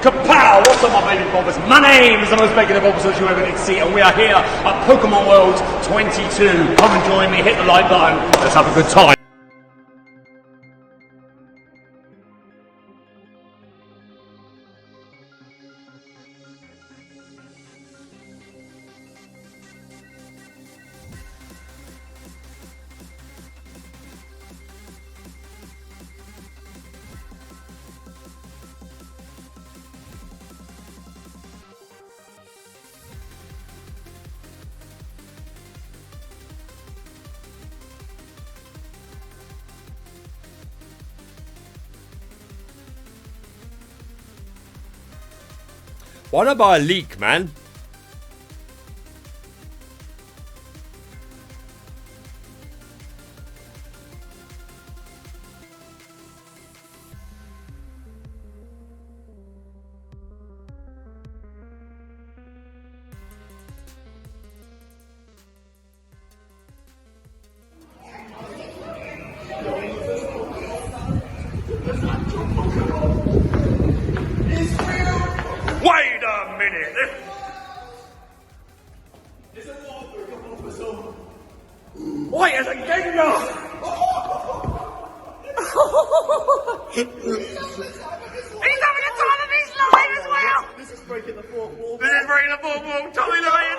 Kapow! What's up, my baby bobbers? My name is the most bacon of bobbers you ever need to see, and we are here at Pokemon World 22. Come and join me, hit the like button, let's have a good time. Why not buy a leak, man? Wait a minute! Wait, it's a Yugioh! He's having a time of his life as well! This is breaking the fourth wall. This is breaking the fourth wall! Tommy, look how you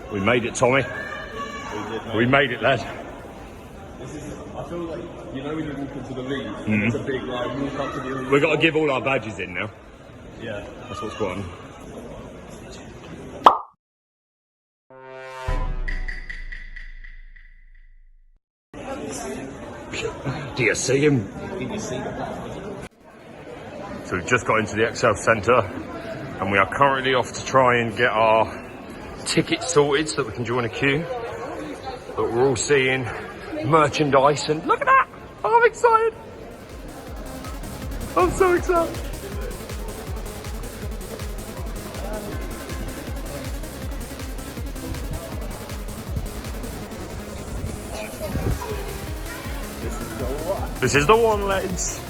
doing! We made it, Tommy. We made it, lad. I feel like, you know when you walk into the league, it's a big like walk up to the elite. We've got to give all our badges in now. Yeah. That's what's going on. Do you see him? So we've just got into the XL Centre and we are currently off to try and get our tickets sorted so that we can join a queue. But we're all seeing merchandise and look at that! I'm excited! I'm so excited! This is the one, lads.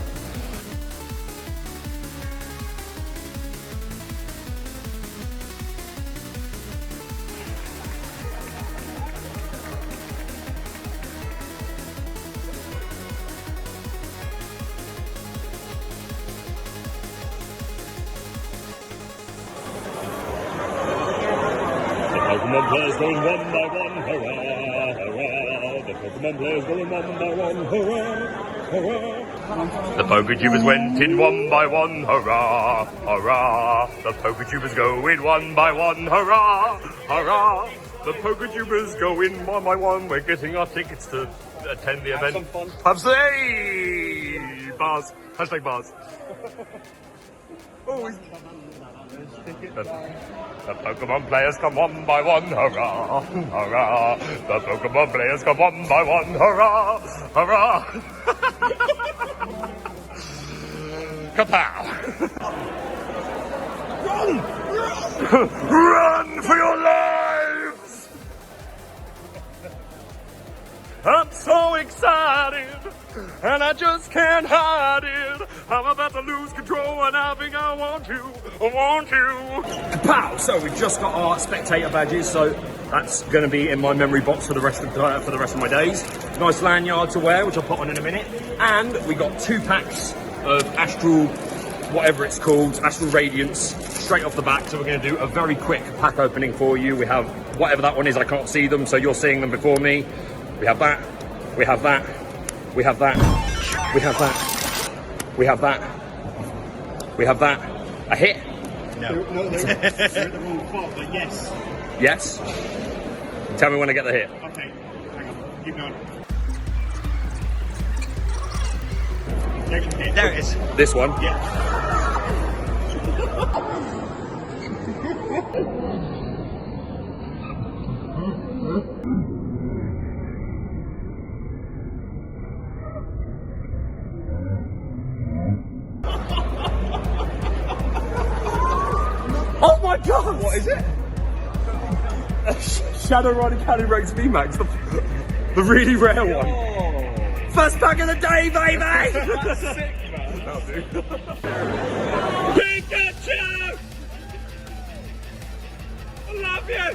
Pokemon players going one by one, hurrah, hurrah. The Pokemon players going one by one, hurrah, hurrah. The Poketubers went in one by one, hurrah, hurrah. The Poketubers go in one by one, hurrah, hurrah. The Poketubers go in one by one. We're getting our tickets to attend the event. Have some fun. Have some, hey, bars, hashtag bars. Oh, the Pokemon players come one by one, hurrah, hurrah. The Pokemon players come one by one, hurrah, hurrah. Kapow! Run! Run for your lives! I'm so excited, and I just can't hide it. I'm about to lose control, and I think I want to. Pow! So we've just got our spectator badges, so that's going to be in my memory box for the rest of my days. Nice lanyard to wear, which I'll put on in a minute. And we got 2 packs of Astral, whatever it's called, Astral Radiance, straight off the back. So we're going to do a very quick pack opening for you. We have whatever that one is. I can't see them, so you're seeing them before me. We have that. We have that. We have that. We have that. We have that. We have that. A hit? No, they're at the wrong spot, but yes. Yes? Tell me when I get the hit. Okay, hang on, keep going. There it is. This one? Yeah. Oh my god! What is it? Shadow Rider Calyrex VMAX. The really rare one. First pack of the day, baby! That's sick, man. That'll do. Pikachu! I love you!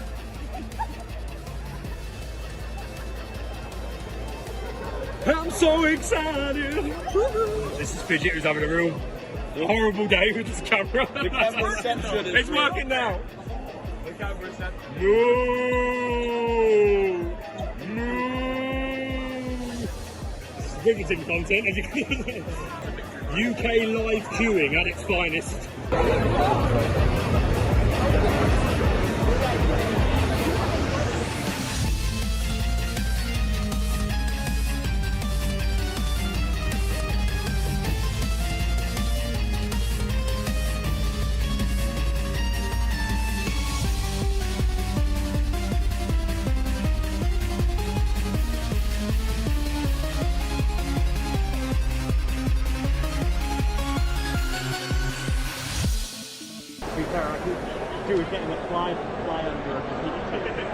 I'm so excited! This is Fidget who's having a real horrible day with his camera. The camera reception is It's working now. The camera reception. No! This is Wigginton content, as you can see. UK live queuing at its finest. He was getting a fly under a Pikachu.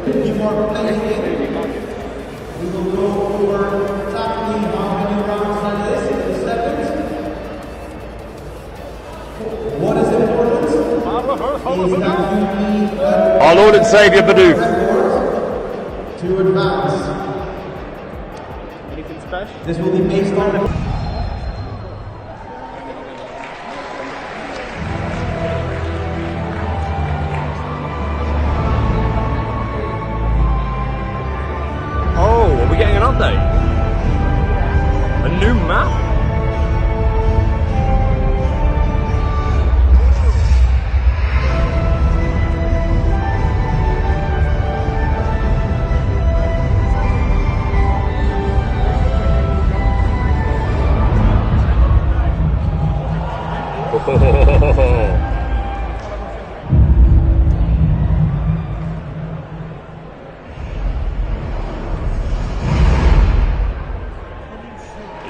Before playing, we will go over exactly how many rounds like this in seconds. What is important is that you need Our Lord and Saviour Badoof. to advance. Anything special? This will be based on Are we getting an update? A new map?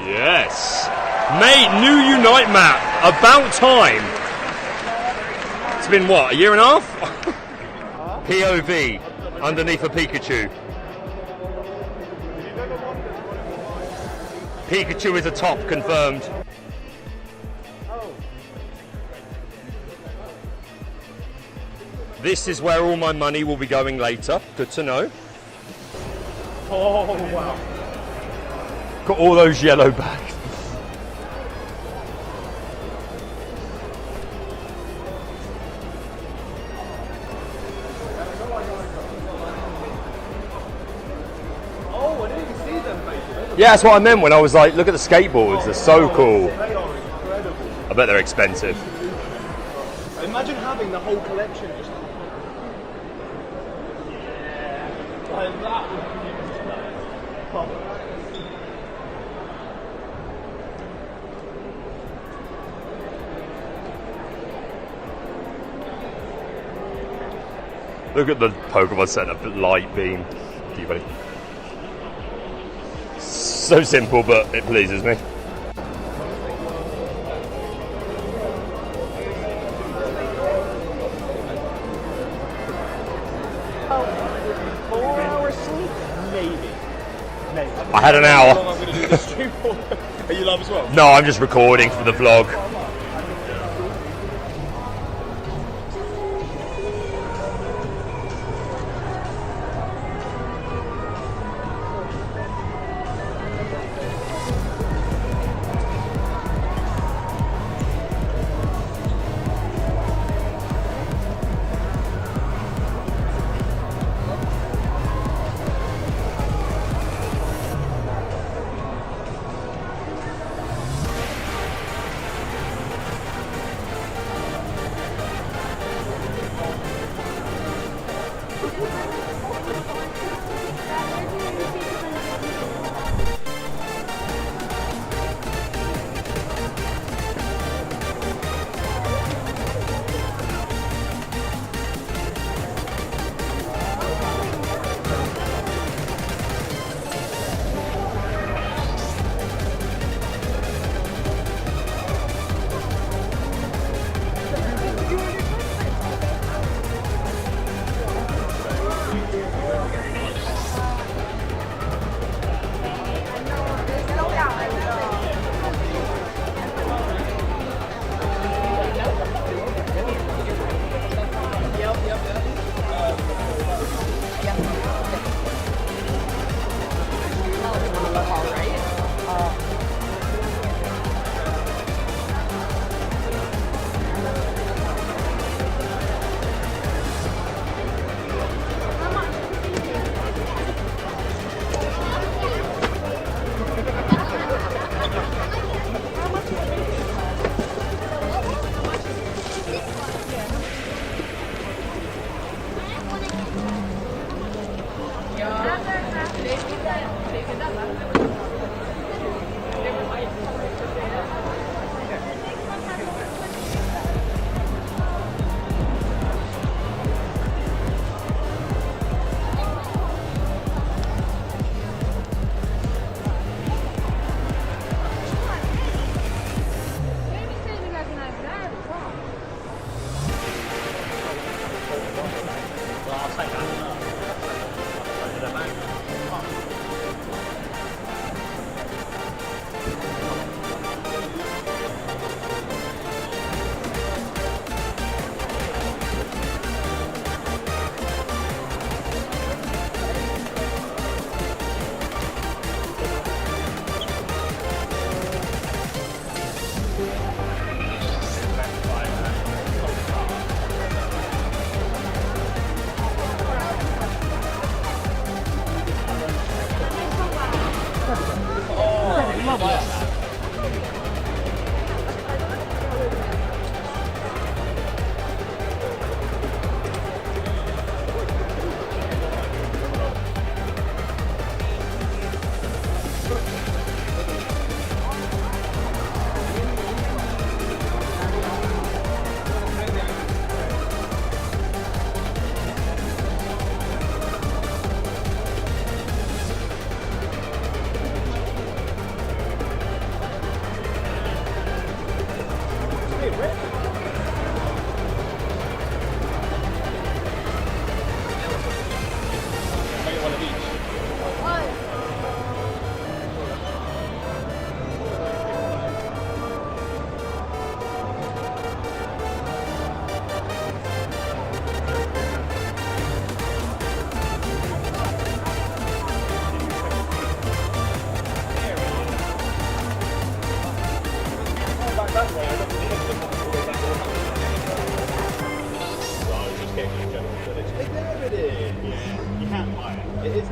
Yes, mate, new Unite map, about time. It's been what, a year and a half? POV, underneath a Pikachu. Pikachu is a top, confirmed. This is where all my money will be going later, good to know. Oh, wow. Got all those yellow bags. Oh, I didn't even see them, mate. Yeah, that's what I meant when I was like, look at the skateboards, they're so cool. They are incredible. I bet they're expensive. Imagine having the whole collection just like that. Would be Look at the Pokemon Center light beam. Do you, buddy? So simple, but it pleases me. I had an hour. How long I'm going to do this stream for? Are you live as well? No, I'm just recording for the vlog.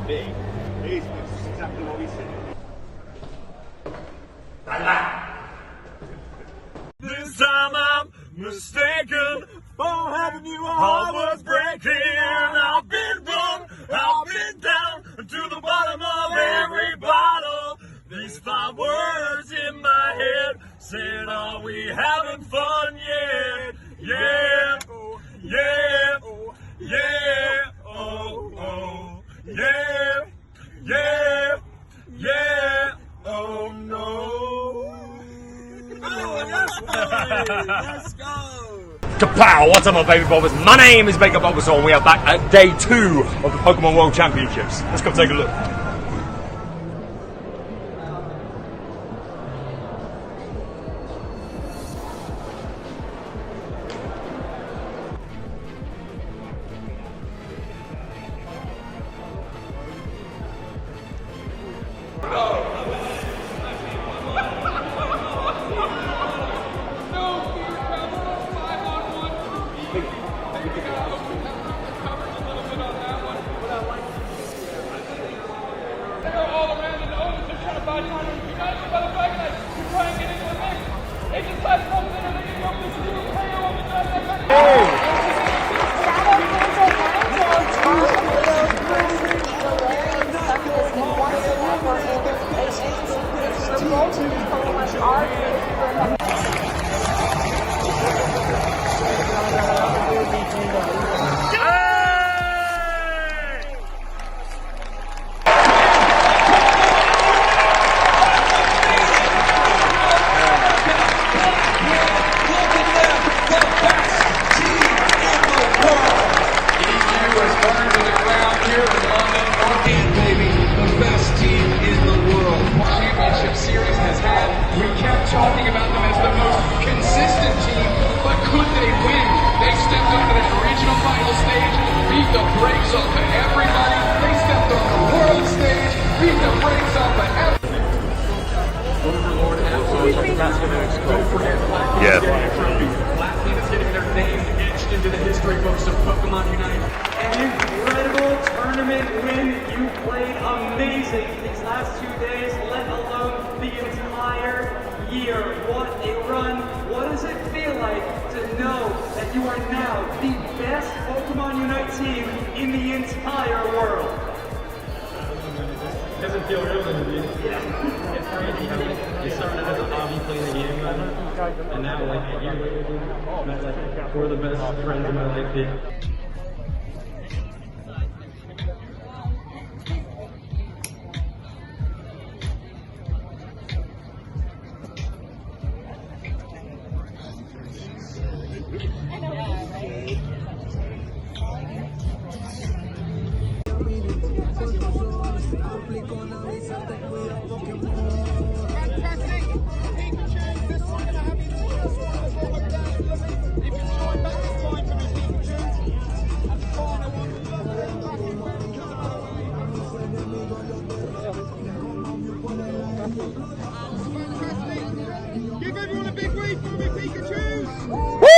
big. He's exactly what we said. This time I'm mistaken for having you. I was breaking. I've been wrong. I've been down to the bottom of every bottle. These 5 words in my head said, "Are we having fun yet?" Yeah, oh, yeah, oh, yeah, oh, oh, yeah, yeah, yeah, oh no. Let's go! Kapow! What's up, my baby bobbers? My name is Baker Bulbasaur, and we are back at day 2 of the Pokemon World Championships. Let's go take a look. Yeah. Last team is getting their name etched into the history books of Pokemon Unite. An incredible tournament win. You played amazing these last 2 days, let alone the entire year. What a run. What does it feel like to know that you are now the best Pokemon Unite team in the entire world? It doesn't feel real to me. Yeah. It's crazy how you started as a hobby playing the game, and now like a year later, dude, met like 4 of the best friends in my life, dude. Give everyone a big wave for me, Pikachu! Woo!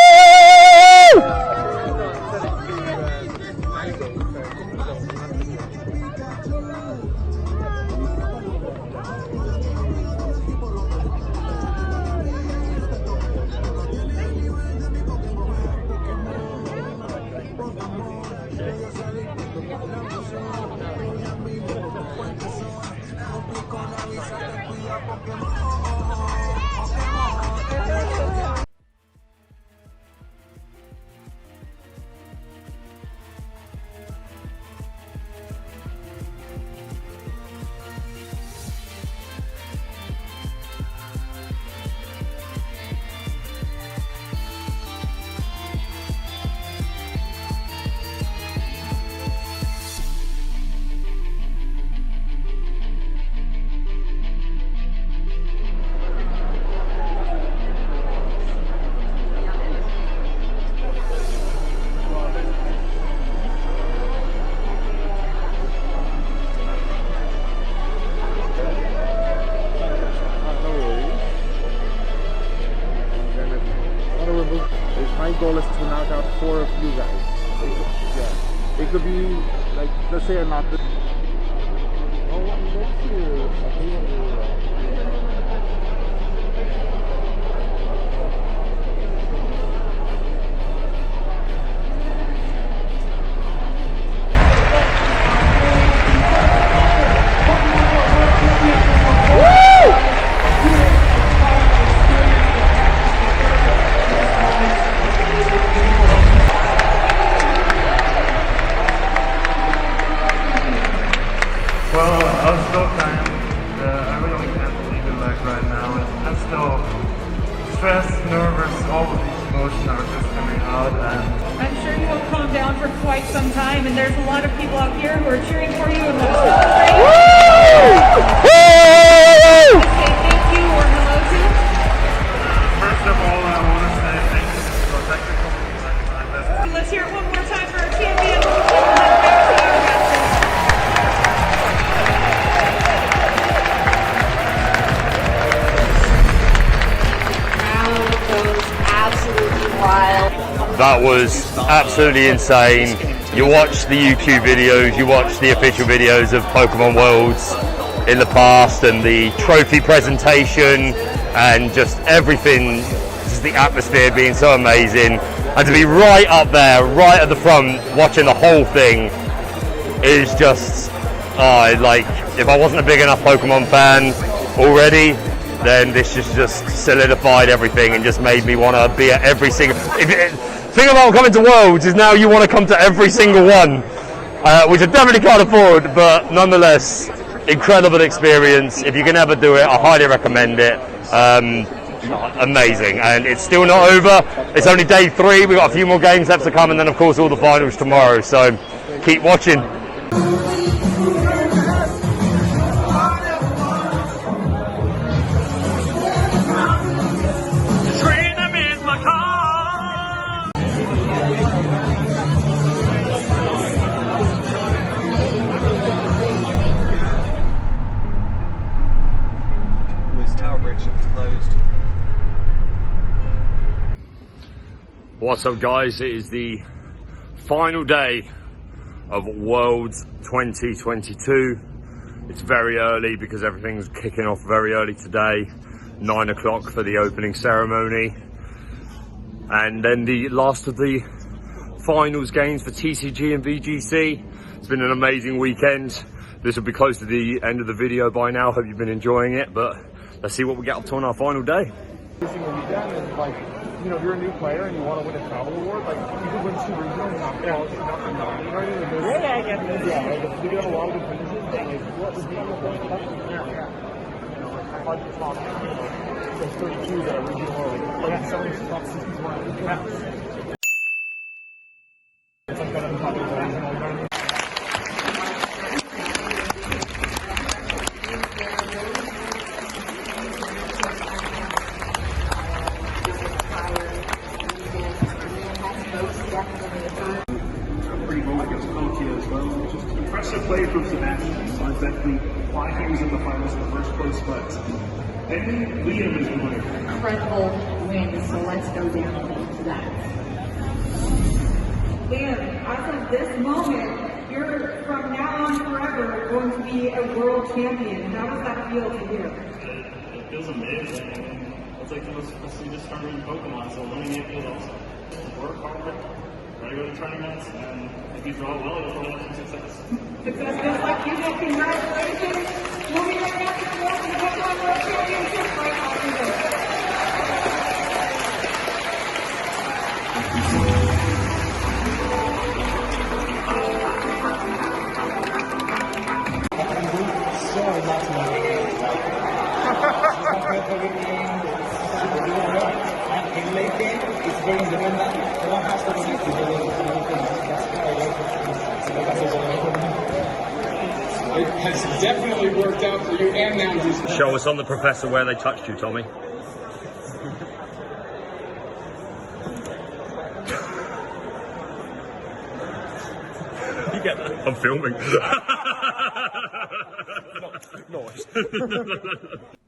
My goal is to knock out 4 of you guys. Yeah. It could be like, let's say I'm not nervous. All of these emotions are just coming out, and I'm sure you won't calm down for quite some time, and there's a lot of people out here who are cheering for you and want to celebrate. Say thank you or hello to. first of all, I want to say thank you for technical music. Let's hear it one more time for our champion. And then back to you, Justin. Absolutely wild. That was absolutely insane. You watch the YouTube videos, you watch the official videos of Pokemon Worlds in the past, and the trophy presentation, and just everything, just the atmosphere being so amazing. And to be right up there, right at the front, watching the whole thing is just, like, if I wasn't a big enough Pokemon fan already, then this just solidified everything and just made me want to be at every single... thing about coming to Worlds is now you want to come to every single one, which I definitely can't afford, but nonetheless, incredible experience. If you can ever do it, I highly recommend it. Amazing. And it's still not over. It's only day 3. We've got a few more games left to come, and then of course all the finals tomorrow, so keep watching. What's up, guys? It is the final day of Worlds 2022. It's very early because everything's kicking off very early today. 9 o'clock for the opening ceremony. And then the last of the finals games for TCG and VGC. It's been an amazing weekend. This will be close to the end of the video by now. Hope you've been enjoying it, but let's see what we get up to on our final day. You know, if you're a new player and you want to win a travel award, like, you could win 2 regionals and not qualify. Yeah, you get a lot of good finishes, but like, what was the other point? You know, like, I like the top, there's 32 that are regional, like, some of these top 60s were regional. It's like better than top 8 regional, you know what I mean? Impressive play from Sebastian. So exactly why he was in the finals in the first place, but then Liam is the winner. Incredible win, so let's go down into that. Liam, as of this moment, you're from now on forever going to be a world champion. How does that feel to you? It feels amazing. I mean, it's like the most prestigious tournament in Pokemon, so winning it feels awesome. Work hard, try to go to tournaments, and if you draw well, you'll probably have some success. Success feels like Yugioh. Congratulations. Moving right now to the Pokemon World Championship right after this. It has definitely worked out for you and now just... Show us on the professor where they touched you, Tommy. You get that? I'm filming.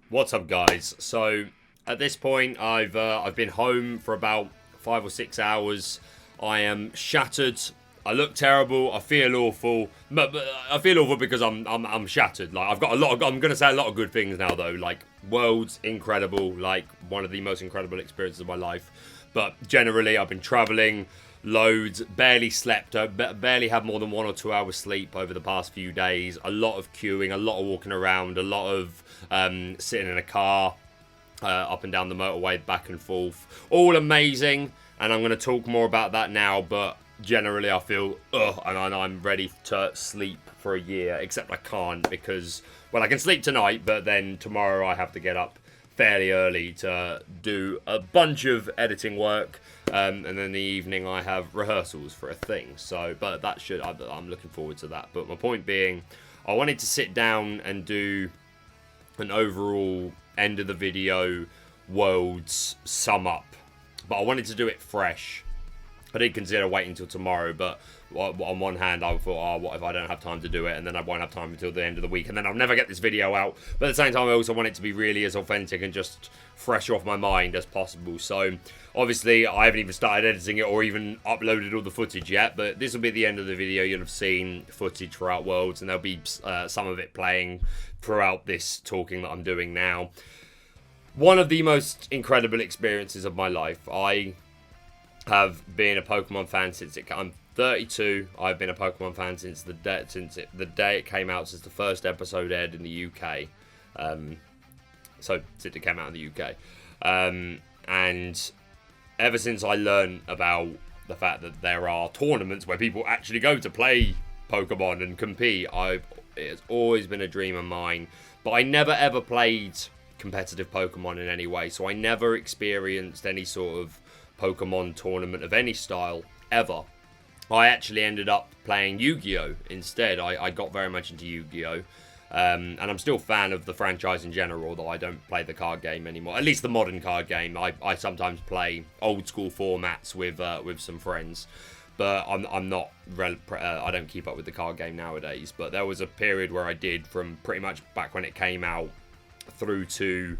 What's up, guys? So at this point, I've been home for about 5 or 6 hours. I am shattered. I look terrible. I feel awful. But I feel awful because I'm shattered. Like, I've got a lot of, I'm gonna say a lot of good things now though. Like, Worlds, incredible. Like, one of the most incredible experiences of my life. But generally, I've been traveling loads. Barely slept. Barely had more than 1 or 2 hours sleep over the past few days. A lot of queuing. A lot of walking around. A lot of sitting in a car up and down the motorway, back and forth. All amazing. And I'm going to talk more about that now, but generally I feel, and I'm ready to sleep for a year, except I can't because, well, I can sleep tonight, but then tomorrow I have to get up fairly early to do a bunch of editing work, and then in the evening I have rehearsals for a thing. So, but that should, I'm looking forward to that. But my point being, I wanted to sit down and do an overall end of the video Worlds sum up, but I wanted to do it fresh. I did consider waiting until tomorrow, but on one hand I thought, oh, what if I don't have time to do it, and then I won't have time until the end of the week, and then I'll never get this video out. But at the same time, I also want it to be really as authentic and just fresh off my mind as possible. So obviously I haven't even started editing it or even uploaded all the footage yet, but this will be the end of the video. You'll have seen footage throughout Worlds, and there'll be some of it playing throughout this talking that I'm doing now. One of the most incredible experiences of my life. I have been a Pokemon fan since I'm 32. I've been a Pokemon fan since the day it came out, since the first episode aired in the UK. So since it came out in the UK, and ever since I learned about the fact that there are tournaments where people actually go to play Pokemon and compete, it's always been a dream of mine. But I never ever played competitive Pokemon in any way, so I never experienced any sort of Pokemon tournament of any style ever. I actually ended up playing Yu-Gi-Oh instead. I got very much into Yu-Gi-Oh, and I'm still a fan of the franchise in general, though I don't play the card game anymore, at least the modern card game. I sometimes play old school formats with some friends, but I'm not I don't keep up with the card game nowadays. But there was a period where I did, from pretty much back when it came out through to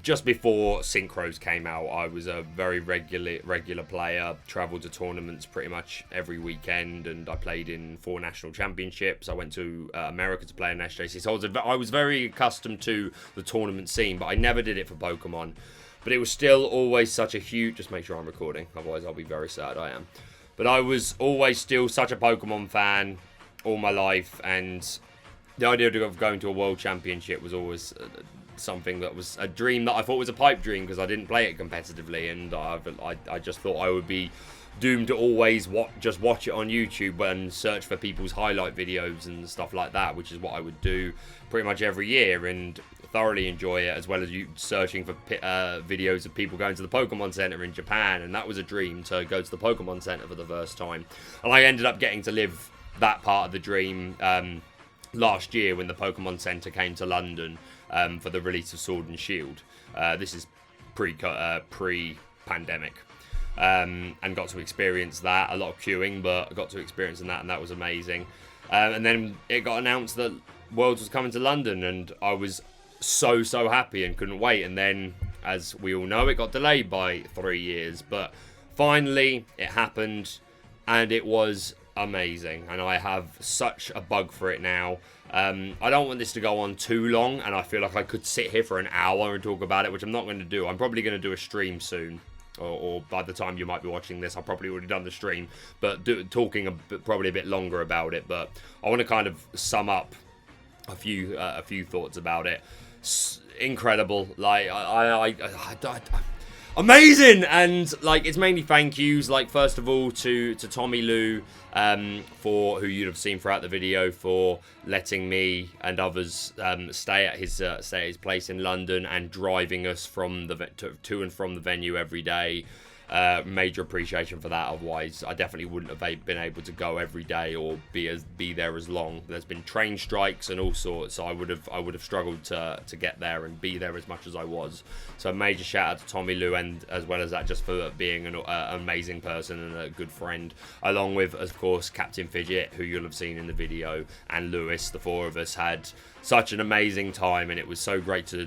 just before Synchros came out. I was a very regular player, travelled to tournaments pretty much every weekend, and I played in 4 national championships. I went to America to play in SJC, so I was very accustomed to the tournament scene, but I never did it for Pokemon. But it was still always such a huge... Just make sure I'm recording, otherwise I'll be very sad. I am. But I was always still such a Pokemon fan all my life, and the idea of going to a world championship was always something that was a dream that I thought was a pipe dream, because I didn't play it competitively, and I just thought I would be doomed to always just watch it on YouTube and search for people's highlight videos and stuff like that, which is what I would do pretty much every year and thoroughly enjoy it, as well as you searching for videos of people going to the Pokemon Center in Japan, and that was a dream to go to the Pokemon Center for the first time. And I ended up getting to live that part of the dream last year when the Pokemon Center came to London for the release of Sword and Shield. This is pre-pandemic, and got to experience that. A lot of queuing, but I got to experience that, and that was amazing. And then it got announced that Worlds was coming to London, and I was so happy and couldn't wait. And then, as we all know, it got delayed by 3 years, but finally it happened, and it was amazing, and I have such a bug for it now. I don't want this to go on too long, and I feel like I could sit here for an hour and talk about it, which I'm not going to do. I'm probably going to do a stream soon, or by the time you might be watching this, I've probably already done the stream, but talking probably a bit longer about it. But I want to kind of sum up a few thoughts about it. Incredible, like amazing, and like it's mainly thank yous. Like, first of all, to Tommy Lou, for who you'd have seen throughout the video, for letting me and others stay at his place in London and driving us from to and from the venue every day. Major appreciation for that. Otherwise, I definitely wouldn't have been able to go every day or be there as long. There's been train strikes and all sorts, so I would have struggled to get there and be there as much as I was. So major shout out to Tommy Lou, and as well as that, just for being an amazing person and a good friend, along with, of course, Captain Fidget, who you'll have seen in the video, and Lewis. The 4 of us had such an amazing time, and it was so great to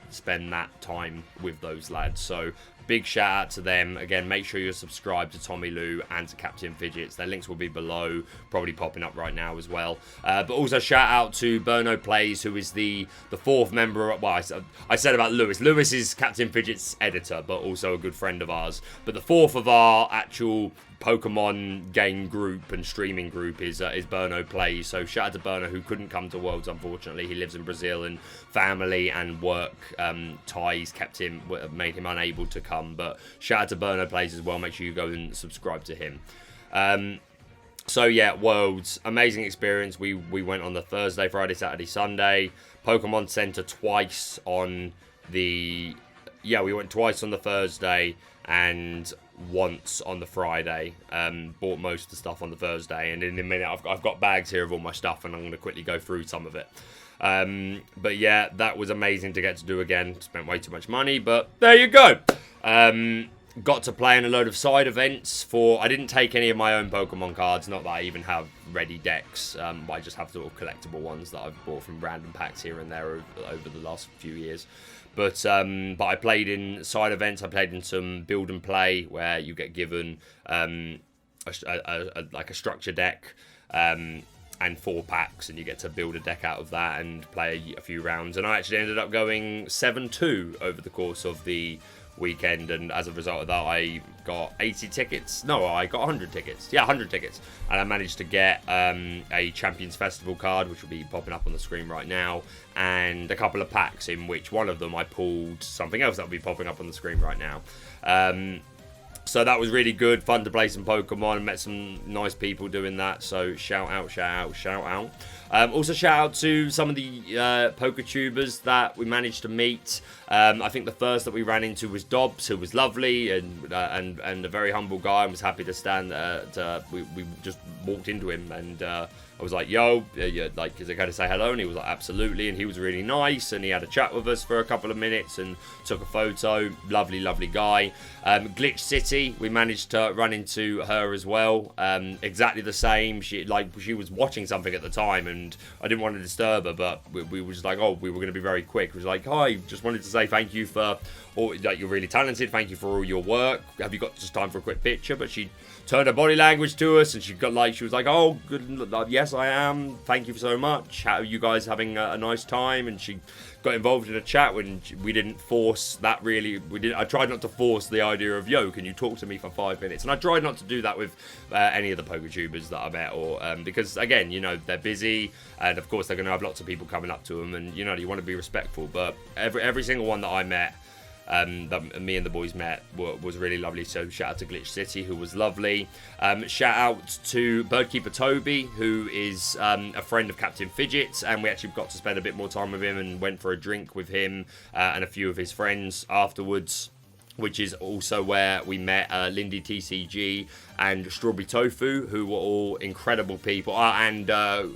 spend that time with those lads. So big shout out to them. Again, make sure you're subscribed to Tommy Lou and to Captain Fidgets. Their links will be below, probably popping up right now as well. But also shout out to Burno Plays, who is the 4th member. Well, I said about Lewis. Lewis is Captain Fidget's editor, but also a good friend of ours. But the 4th of our actual Pokemon game group and streaming group is Burno Plays. So shout out to Burno, who couldn't come to Worlds, unfortunately. He lives in Brazil, and family and work ties made him unable to come. But shout out to Burno Plays as well. Make sure you go and subscribe to him. So yeah, Worlds, amazing experience. We went on the Thursday, Friday, Saturday, Sunday. Pokemon Center twice on the... Yeah, we went twice on the Thursday and once on the Friday. Bought most of the stuff on the Thursday. And in a minute, I've got bags here of all my stuff and I'm going to quickly go through some of it. But yeah, that was amazing to get to do again. Spent way too much money, but there you go. Got to play in a load of side events for... I didn't take any of my own Pokemon cards, not that I even have ready decks. I just have sort of collectible ones that I've bought from random packs here and there over the last few years. But I played in side events. I played in some build and play where you get given like a structure deck and 4 packs, and you get to build a deck out of that and play a few rounds. And I actually ended up going 7-2 over the course of the weekend, and as a result of that I got 80 tickets. No, I got 100 tickets. Yeah, 100 tickets. And I managed to get a Champions Festival card, which will be popping up on the screen right now, and a couple of packs, in which one of them I pulled something else that will be popping up on the screen right now. So that was really good, fun to play some Pokemon, and met some nice people doing that. So shout out, shout out, shout out. Also shout out to some of the PokeTubers that we managed to meet. I think the first that we ran into was Dobbs, who was lovely and a very humble guy, and was happy to stand. We just walked into him and I was like, yo, like, is it okay to say hello? And he was like, absolutely. And he was really nice, and he had a chat with us for a couple of minutes and took a photo. Lovely, lovely guy. GlitchxCity, we managed to run into her as well. Exactly the same. She was watching something at the time, and I didn't want to disturb her, but we were just like, oh, we were going to be very quick. It was like, hi, just wanted to say thank you for all, like, you're really talented. Thank you for all your work. Have you got just time for a quick picture? But she turned her body language to us, and she was like, oh, good, yes, I am. Thank you so much. How are you guys having a nice time? And she got involved in a chat when we didn't force that really. I tried not to force the idea of, yo, can you talk to me for 5 minutes? And I tried not to do that with any of the PokeTubers that I met, or because again, you know, they're busy, and of course they're going to have lots of people coming up to them, and you know, you want to be respectful. But every single one that I met, that me and the boys met, was really lovely. So shout out to GlitchxCity, who was lovely. Shout out to Birdkeeper Toby, who is a friend of Captain Fidget, and we actually got to spend a bit more time with him and went for a drink with him and a few of his friends afterwards, which is also where we met LindiTCG and Strawberry Tofu, who were all incredible people. And I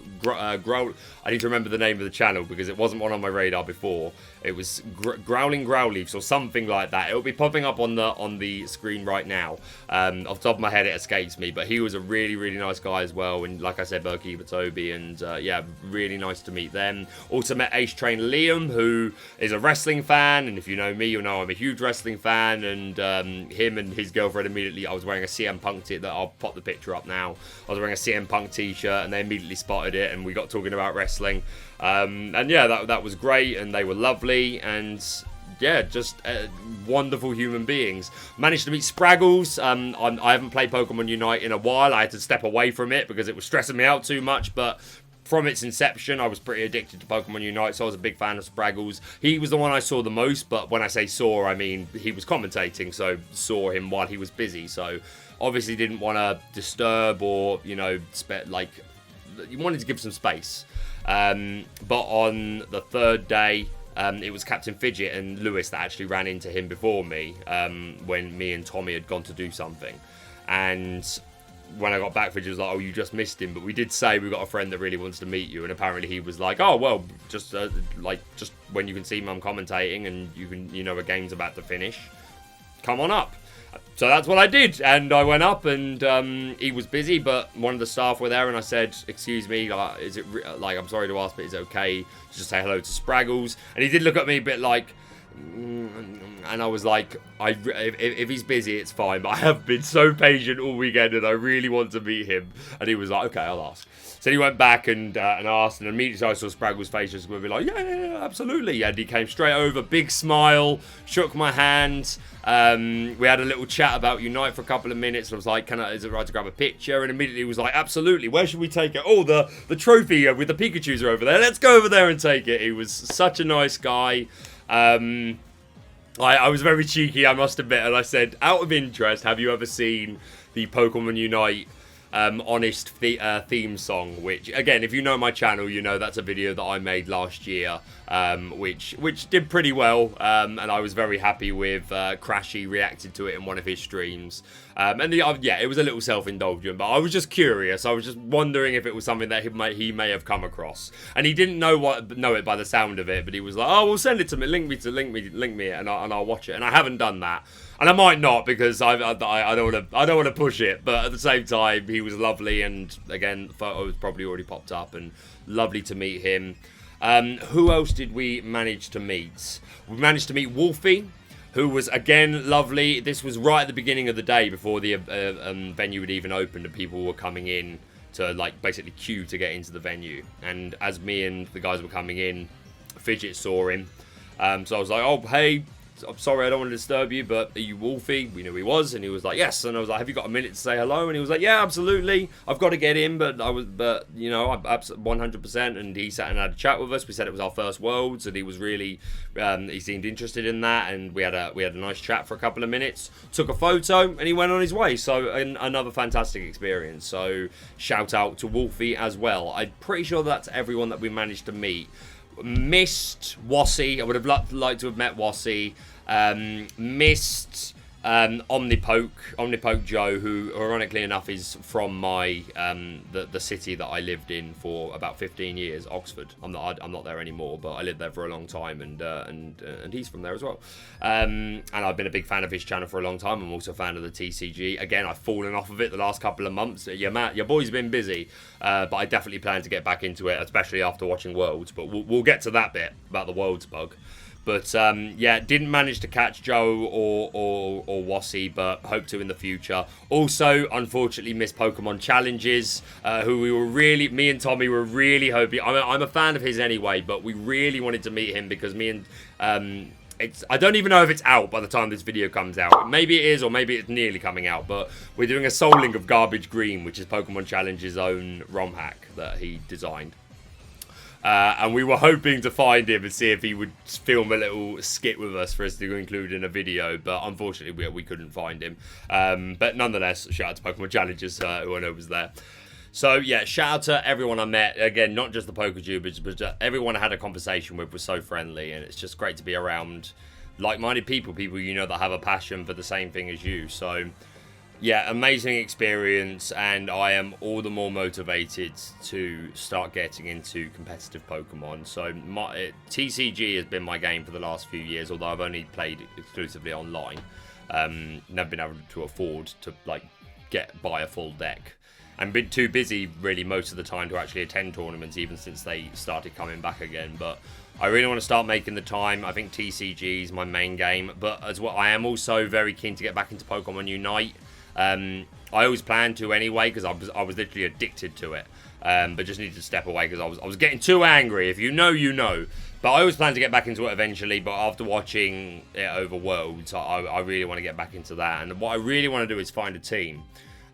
need to remember the name of the channel because it wasn't one on my radar before. It was Growlithes or something like that. It'll be popping up on the screen right now. Off the top of my head, it escapes me, but he was a really, really nice guy as well. And like I said, Birdkeeper Toby, and yeah, really nice to meet them. Also met Ace Trainer Liam, who is a wrestling fan, and if you know me, you'll know I'm a huge wrestling fan. And him and his girlfriend immediately, I was wearing a CM Punk that I'll pop the picture up now. I was wearing a CM Punk t-shirt, and they immediately spotted it, and we got talking about wrestling. And yeah, that was great, and they were lovely, and yeah, just wonderful human beings. Managed to meet Spragels. I haven't played Pokemon Unite in a while. I had to step away from it because it was stressing me out too much, but from its inception, I was pretty addicted to Pokemon Unite, so I was a big fan of Spragels. He was the one I saw the most, but when I say saw, I mean he was commentating, so saw him while he was busy, so obviously didn't want to disturb or, you know, you wanted to give some space. But on the third day, it was Captain Fidget and Lewis that actually ran into him before me, when me and Tommy had gone to do something. And when I got back, Fidget was like, oh, you just missed him. But we did say we got a friend that really wants to meet you. And apparently he was like, oh, well, just when you can see me, I'm commentating and you know a game's about to finish, come on up. So that's what I did, and I went up, and he was busy, but one of the staff were there, and I said, excuse me, is it I'm sorry to ask, but is it okay to just say hello to Spragels? And he did look at me a bit like, and I was like, if he's busy, it's fine, but I have been so patient all weekend, and I really want to meet him. And he was like, okay, I'll ask. So he went back and asked, and immediately I saw Spragels' face just be like, yeah, absolutely. And he came straight over, big smile, shook my hand. We had a little chat about Unite for a couple of minutes. And I was like, is it right to grab a picture? And immediately he was like, absolutely. Where should we take it? Oh, the trophy with the Pikachus are over there. Let's go over there and take it. He was such a nice guy. I was very cheeky, I must admit, and I said, out of interest, have you ever seen the Pokemon Unite honest theme song, which again, if you know my channel, you know that's a video that I made last year, which did pretty well, and I was very happy with. Crashy reacted to it in one of his streams, and yeah, it was a little self-indulgent, but I was just curious. I was just wondering if it was something that he may have come across, and he didn't know it by the sound of it, but he was like, "Oh, well, send it to me, link me, and I'll watch it." And I haven't done that. And I might not, because I don't want to push it, but at the same time, he was lovely, and again, the photos probably already popped up, and lovely to meet him. Who else did we manage to meet? We managed to meet Wolfie, who was again lovely. This was right at the beginning of the day, before the venue had even opened, and people were coming in to like basically queue to get into the venue. And as me and the guys were coming in, Fidget saw him, so I was like, "Oh, hey, I'm sorry, I don't want to disturb you, but are you Wolfie?" We knew he was, and he was like, "Yes." And I was like, "Have you got a minute to say hello?" And he was like, "Yeah, absolutely. I've got to get in, but you know, I'm 100%." And he sat and had a chat with us. We said it was our first Worlds, and he was really, he seemed interested in that, and we had a nice chat for a couple of minutes. Took a photo, and he went on his way. So another fantastic experience. So shout out to Wolfie as well. I'm pretty sure that's everyone that we managed to meet. Missed Wassy. I would have liked to have met Wassy. Missed Omnipoke Joe, who ironically enough is from my the city that I lived in for about 15 years, Oxford. I'm not there anymore, but I lived there for a long time, and he's from there as well. And I've been a big fan of his channel for a long time. I'm also a fan of the TCG. Again, I've fallen off of it the last couple of months. Your boy's been busy, but I definitely plan to get back into it, especially after watching Worlds. But we'll get to that bit about the Worlds bug. But yeah, didn't manage to catch Joe or Wassy, but hope to in the future. Also, unfortunately, missed Pokemon Challenges, who me and Tommy were really hoping. I'm a fan of his anyway, but we really wanted to meet him because me and I don't even know if it's out by the time this video comes out. Maybe it is, or maybe it's nearly coming out. But we're doing a Soul Link of Garbage Green, which is Pokemon Challenge's own ROM hack that he designed. And we were hoping to find him and see if he would film a little skit with us for us to include in a video, but unfortunately we couldn't find him. But nonetheless, shout out to Pokemon Challenges, who I know was there. So yeah, shout out to everyone I met. Again, not just the PokeTubers, but everyone I had a conversation with was so friendly, and it's just great to be around like-minded people you know that have a passion for the same thing as you. So yeah, amazing experience, and I am all the more motivated to start getting into competitive Pokemon. So TCG has been my game for the last few years, although I've only played exclusively online. Never been able to afford to buy a full deck. I've been too busy really most of the time to actually attend tournaments, even since they started coming back again. But I really want to start making the time. I think TCG is my main game, but as well, I am also very keen to get back into Pokemon Unite. I always planned to anyway, because I was literally addicted to it, but just needed to step away because I was getting too angry. If you know, you know. But I always plan to get back into it eventually, but after watching it over Worlds, I really want to get back into that. And what I really want to do is find a team.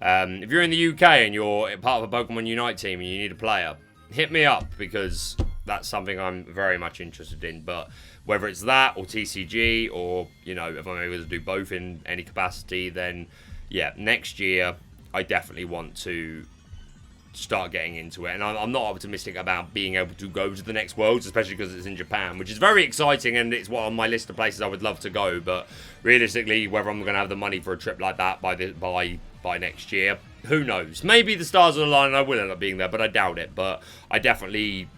If you're in the UK and you're part of a Pokemon Unite team and you need a player, hit me up, because that's something I'm very much interested in. But whether it's that or TCG, or, you know, if I'm able to do both in any capacity, then yeah, next year I definitely want to start getting into it. And I'm not optimistic about being able to go to the next Worlds, especially because it's in Japan, which is very exciting, and it's on my list of places I would love to go. But realistically, whether I'm going to have the money for a trip like that by next year, who knows? Maybe the stars are aligned and I will end up being there, but I doubt it. But I definitely,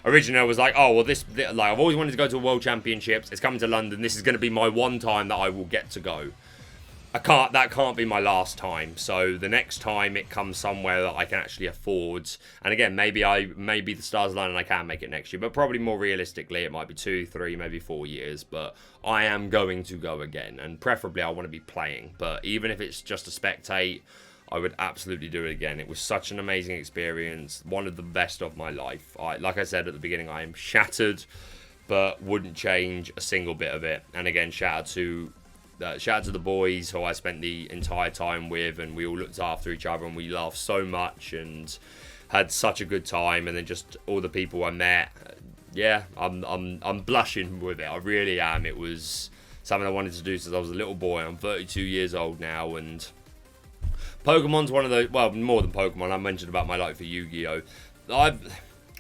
originally I was like, oh, well, I've always wanted to go to a World Championships. It's coming to London. This is going to be my one time that I will get to go. That can't be my last time. So the next time it comes somewhere that I can actually afford, and again, maybe the stars align and I can make it next year, but probably more realistically, it might be 2, 3, maybe 4 years. But I am going to go again, and preferably I want to be playing. But even if it's just to spectate, I would absolutely do it again. It was such an amazing experience, one of the best of my life. Like I said at the beginning, I am shattered, but wouldn't change a single bit of it. And again, shout out to the boys who I spent the entire time with, and we all looked after each other, and we laughed so much and had such a good time. And then just all the people I met, yeah, I'm blushing with it. I really am. It was something I wanted to do since I was a little boy. I'm 32 years old now, and Pokemon's one of the, well, more than Pokemon. I mentioned about my life for Yu-Gi-Oh.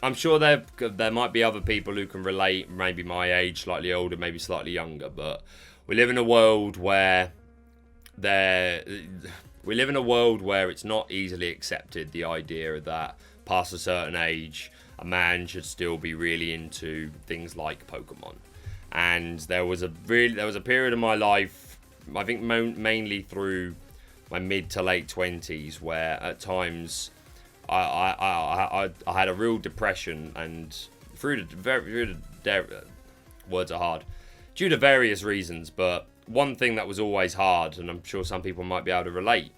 I'm sure there might be other people who can relate, maybe my age, slightly older, maybe slightly younger, but we live in a world where it's not easily accepted, the idea that past a certain age, a man should still be really into things like Pokemon. And there was a period of my life, I think mainly through my mid to late 20s, where at times I had a real depression, and words are hard, due to various reasons. But one thing that was always hard, and I'm sure some people might be able to relate,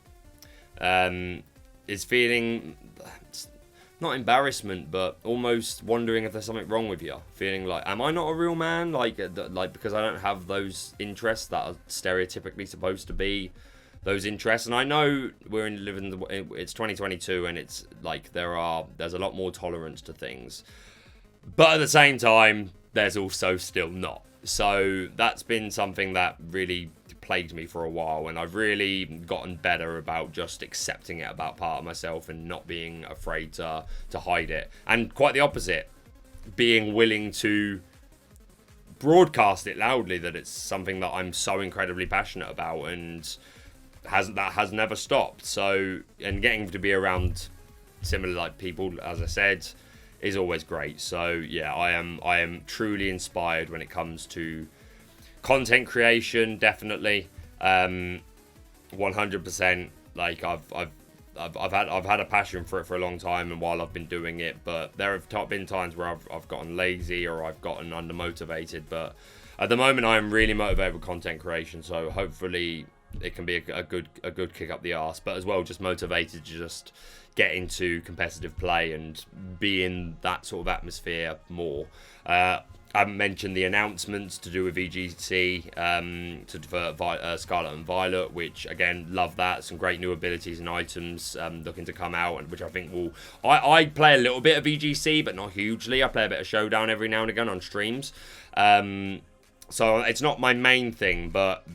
is feeling, not embarrassment, but almost wondering if there's something wrong with you. Feeling like, am I not a real man? Like because I don't have those interests that are stereotypically supposed to be those interests. And I know it's 2022, and it's like there's a lot more tolerance to things, but at the same time there's also still not. So that's been something that really plagued me for a while, and I've really gotten better about just accepting it about part of myself and not being afraid to hide it. And quite the opposite, being willing to broadcast it loudly, that it's something that I'm so incredibly passionate about, and has never stopped. So, and getting to be around similar like people, as I said, is always great. So yeah, I am truly inspired when it comes to content creation, definitely. 100%. Like I've had a passion for it for a long time, and while I've been doing it, but there have been times where I've gotten lazy or I've gotten undermotivated. But at the moment, I am really motivated with content creation. So hopefully it can be a good kick up the arse, but as well just motivated to just get into competitive play and be in that sort of atmosphere more. I haven't mentioned the announcements to do with VGC for Scarlet and Violet, which again, love that. Some great new abilities and items looking to come out, and which I think will. I play a little bit of VGC, but not hugely. I play a bit of Showdown every now and again on streams, so it's not my main thing. But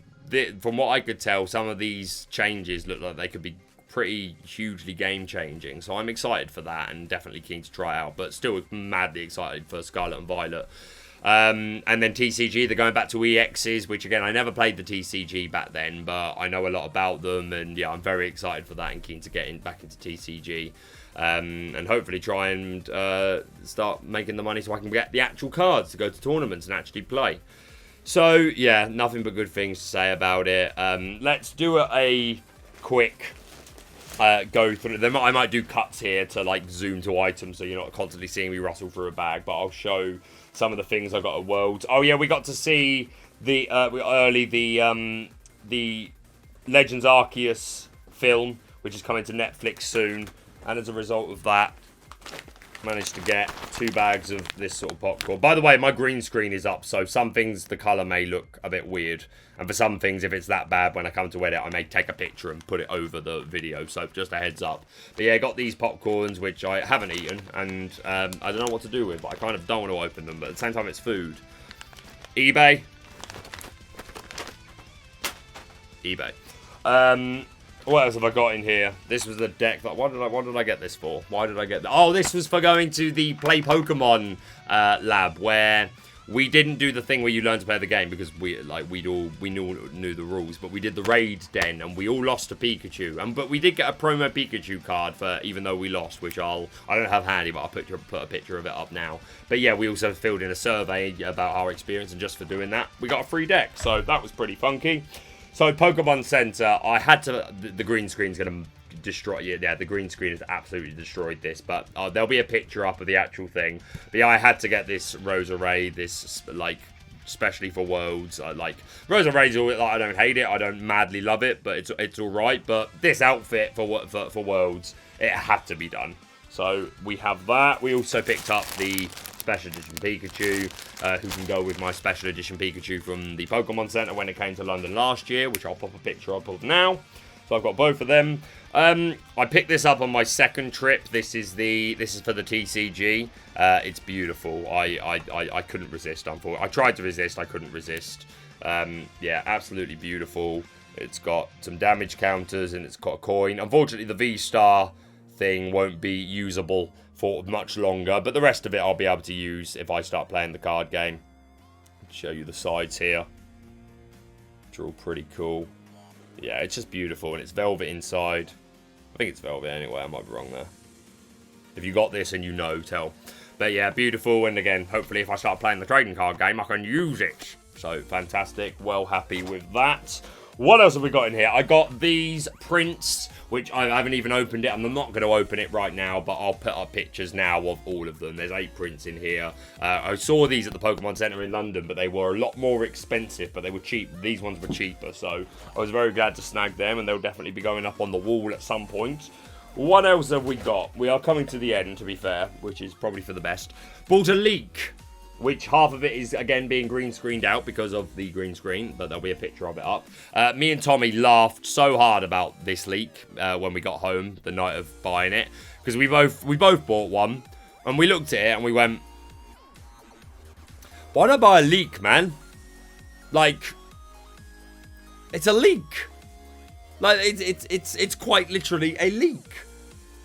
from what I could tell, some of these changes look like they could be pretty hugely game changing, so I'm excited for that and definitely keen to try out, but still madly excited for Scarlet and Violet. And then TCG, they're going back to EXs, which again, I never played the TCG back then, but I know a lot about them, and yeah, I'm very excited for that and keen to get back into TCG, and hopefully try and start making the money so I can get the actual cards to go to tournaments and actually play. So yeah, nothing but good things to say about it. Let's do a quick go through them. I might do cuts here to like zoom to items, so you're not constantly seeing me rustle through a bag, but I'll show some of the things I got at Worlds. Oh yeah, we got to see the Legends Arceus film, which is coming to Netflix soon, and as a result of that, managed to get 2 bags of this sort of popcorn. By the way, my green screen is up, so some things the colour may look a bit weird, and for some things, if it's that bad when I come to edit, I may take a picture and put it over the video, so just a heads up. But yeah, I got these popcorns, which I haven't eaten, and I don't know what to do with, but I kind of don't want to open them, but at the same time, it's food. eBay. What else have I got in here? This was the deck that. What did I get this for? Why did I get that? Oh, this was for going to the Play Pokemon lab, where we didn't do the thing where you learn to play the game, because we knew the rules, but we did the raid den, and we all lost to Pikachu. But we did get a promo Pikachu card for even though we lost, which I don't have handy, but I'll put a picture of it up now. But yeah, we also filled in a survey about our experience, and just for doing that, we got a free deck. So that was pretty funky. So Pokemon Center, I had to. The green screen's gonna destroy. Yeah, the green screen has absolutely destroyed this. But there'll be a picture up of the actual thing. But yeah, I had to get this Roserade, this like especially for Worlds. Like Roserad's all. Like, I don't hate it. I don't madly love it, but it's all right. But this outfit for Worlds, it had to be done. So we have that. We also picked up the Special Edition Pikachu, who can go with my Special Edition Pikachu from the Pokemon Center when it came to London last year, which I'll pop a picture up of now. So I've got both of them. I picked this up on my second trip. This is for the TCG. It's beautiful. I couldn't resist. Unfortunately, I tried to resist. I couldn't resist. Yeah, absolutely beautiful. It's got some damage counters and it's got a coin. Unfortunately, the V-Star thing won't be usable for much longer, but the rest of it I'll be able to use if I start playing the card game. Show you the sides here. Which are all pretty cool. Yeah, it's just beautiful, and it's velvet inside. I think it's velvet anyway, I might be wrong there. If you got this and you know, tell. But yeah, beautiful, and again, hopefully if I start playing the trading card game, I can use it. So, fantastic. Well happy with that. What else have we got in here? I got these prints, which I haven't even opened it. I'm not going to open it right now, but I'll put up pictures now of all of them. There's 8 prints in here. I saw these at the Pokemon Center in London, but they were a lot more expensive, but they were cheap. These ones were cheaper, so I was very glad to snag them, and they'll definitely be going up on the wall at some point. What else have we got? We are coming to the end, to be fair, which is probably for the best. Bought a leak, which half of it is, again, being green screened out because of the green screen, but there'll be a picture of it up. Me and Tommy laughed so hard about this leak when we got home the night of buying it, because we both bought one, and we looked at it and we went, why not buy a leak, man? Like, it's a leak. Like, it's quite literally a leak.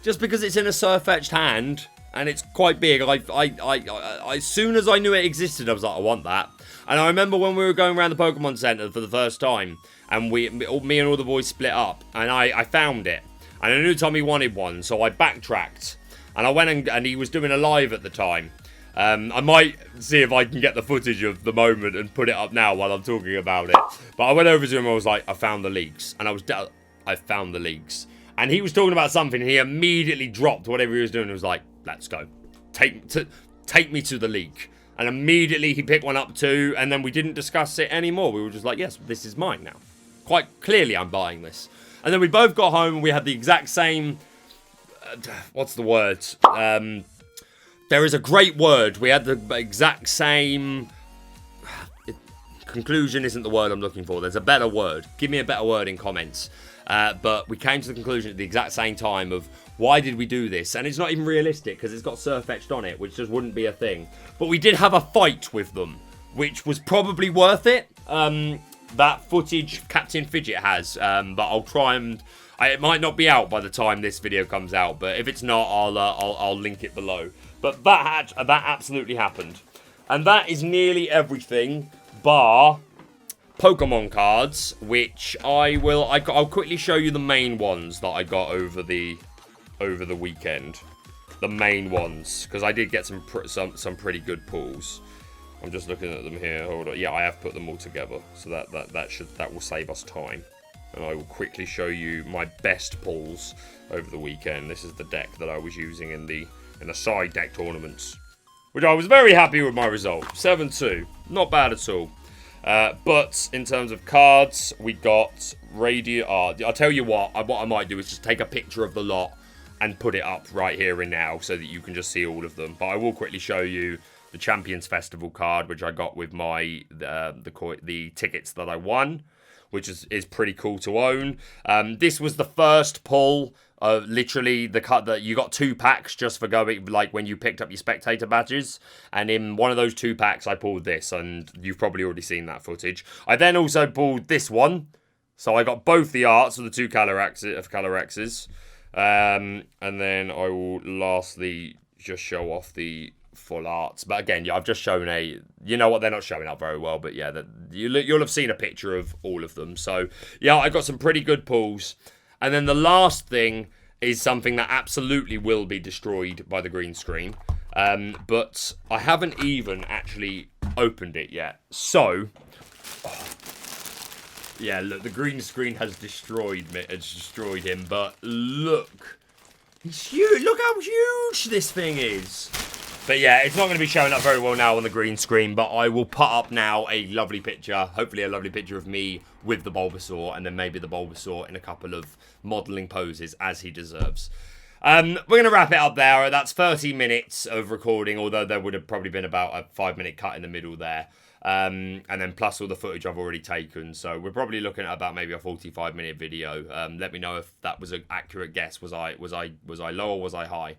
Just because it's in a Surf-etched hand and it's quite big, as soon as I knew it existed, I was like, I want that. And I remember when we were going around the Pokemon Center for the first time, and me and all the boys split up, and I found it. And I knew Tommy wanted one, so I backtracked. And I went and he was doing a live at the time. I might see if I can get the footage of the moment and put it up now while I'm talking about it. But I went over to him and I was like, I found the leaks. And I found the leaks. And he was talking about something and he immediately dropped whatever he was doing and was like, let's go. Take me to the leak. And immediately he picked one up too, and then we didn't discuss it anymore. We were just like, yes, this is mine now. Quite clearly I'm buying this. And then we both got home and we had the exact same... what's the word? There is a great word. We had the exact same... conclusion isn't the word I'm looking for. There's a better word. Give me a better word in comments. But we came to the conclusion at the exact same time of why did we do this? And it's not even realistic because it's got Surf-etched on it, which just wouldn't be a thing. But we did have a fight with them, which was probably worth it. That footage Captain Fidget has. But I'll try and... it might not be out by the time this video comes out, but if it's not, I'll link it below. But that absolutely happened. And that is nearly everything, bar Pokemon cards, which I'll quickly show you the main ones that I got over the weekend. The main ones, because I did get some pretty good pulls. I'm just looking at them here. Hold on. Yeah, I have put them all together, so that will save us time. And I will quickly show you my best pulls over the weekend. This is the deck that I was using in the side deck tournaments, which I was very happy with my result. 7-2, not bad at all. But in terms of cards, we got Radio. I'll tell you what I might do is just take a picture of the lot and put it up right here and now so that you can just see all of them. But I will quickly show you the Champions Festival card, which I got with my the tickets that I won, which is pretty cool to own. This was the first pull of literally the cut that you got 2 packs just for going, like when you picked up your spectator badges. And in one of those 2 packs, I pulled this, and you've probably already seen that footage. I then also pulled this one. So I got both the arts of the 2 Calyrexes. And then I will lastly just show off the full arts. But again, yeah, I've just shown you know what, they're not showing up very well, but yeah, you'll have seen a picture of all of them. So yeah, I got some pretty good pulls. And then the last thing is something that absolutely will be destroyed by the green screen. But I haven't even actually opened it yet. So, yeah, look, the green screen has destroyed me. It's destroyed him, but look. He's huge. Look how huge this thing is. But yeah, it's not going to be showing up very well now on the green screen, but I will put up now a lovely picture, hopefully a lovely picture of me with the Bulbasaur, and then maybe the Bulbasaur in a couple of modelling poses as he deserves. We're going to wrap it up there. That's 30 minutes of recording, although there would have probably been about a 5-minute cut in the middle there. And then plus all the footage I've already taken. So we're probably looking at about maybe a 45-minute video. Let me know if that was an accurate guess. Was I low or was I high?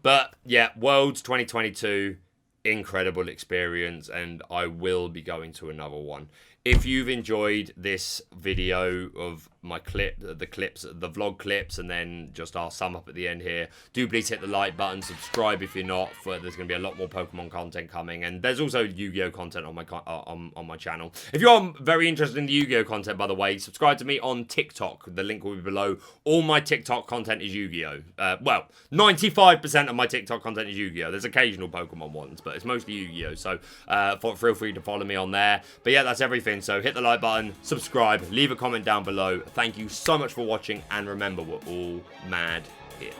But yeah, Worlds 2022, incredible experience, and I will be going to another one If you've enjoyed this video of my the vlog clips, and then just our sum up at the end here, do please hit the like button, subscribe if you're not. There's going to be a lot more Pokemon content coming, and there's also Yu-Gi-Oh content on my channel. If you are very interested in the Yu-Gi-Oh content, by the way, subscribe to me on TikTok. The link will be below. All my TikTok content is Yu-Gi-Oh. Well, 95% of my TikTok content is Yu-Gi-Oh. There's occasional Pokemon ones, but it's mostly Yu-Gi-Oh. So feel free to follow me on there. But yeah, that's everything. So hit the like button, subscribe, leave a comment down below. Thank you so much for watching, and remember, we're all mad here.